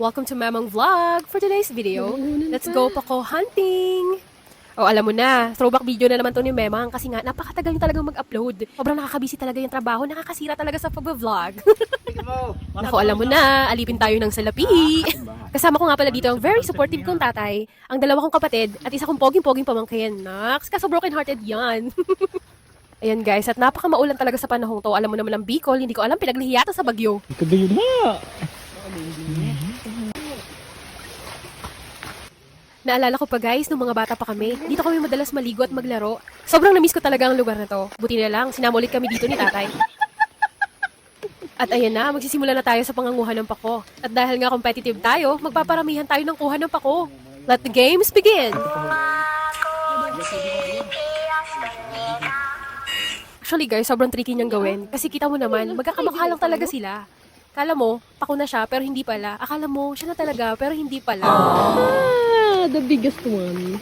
Welcome to Mamang Vlog! For today's video, let's go pako hunting! Oh, alam mo na, throwback video na naman to ni Memang kasi nga napakatagal niya talagang mag-upload. Sobrang nakakabisi talaga yung trabaho, nakakasira talaga sa pag-vlog. Naku, alam mo na, alipin tayo ng salapi. Kasama ko nga pala dito ang very supportive kong tatay, ang dalawa kong kapatid, at isa kong poging-poging pamangkin. Naks, kaso broken-hearted yan. Ayan guys, at napaka-maulan talaga sa panahong to. Alam mo naman ang Bicol, hindi ko alam, pinaglihiyata sa bagyo. Ikaw ba yun ha? Naalala ko pa guys, nung mga bata pa kami, dito kami madalas maligo at maglaro. Sobrang na-miss ko talaga ang lugar na to. Buti na lang, sinama ulit kami dito ni tatay. At ayan na, magsisimula na tayo sa panganguha ng pako. At dahil nga competitive tayo, magpaparamihan tayo ng kuha ng pako. Let the games begin! Actually guys, sobrang tricky niyang gawin. Kasi kita mo naman, magkakamukha lang talaga sila. Akala mo, pako na siya, pero hindi pala. Akala mo, siya na talaga, pero hindi pala. Ah, the biggest one.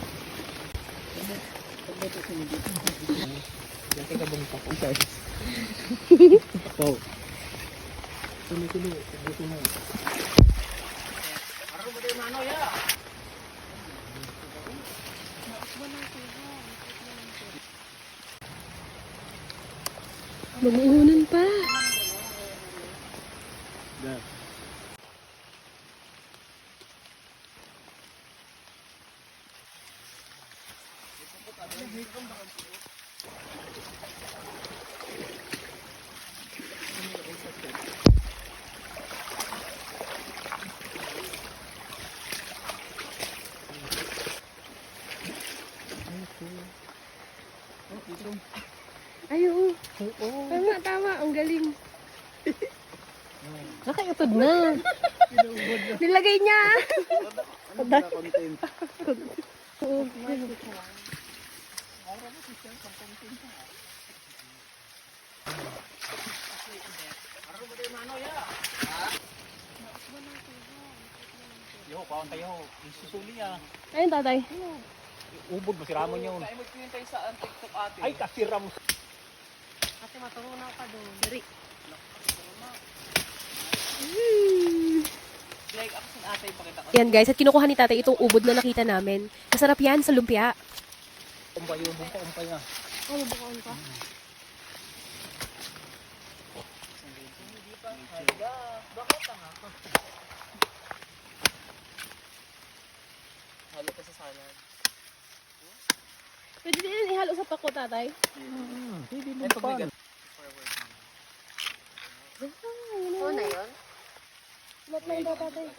Mamuhunan pa. Ayo. Tama, tama. Ang galing. Nakayutod na. Nilagay niya. Yo, kawan tayo. Isusuli ah. Ayun tatay. Ubod mo si Ramon yun. Ay, kasi Ramon. Ate, matulong na pa doon. Dari. Like, ako sa ate, pakita ko. Yan guys, at kinukuha ni tatay itong ubod na nakita namin. Masarap yan sa lumpia. Umpay yun, umpay nga. Ano, bukaan ka? Halo ka sa salad. Pwede din ihalo sa pako tatay. Hindi mo pa. Oo na yun? Lahat na yun tatay.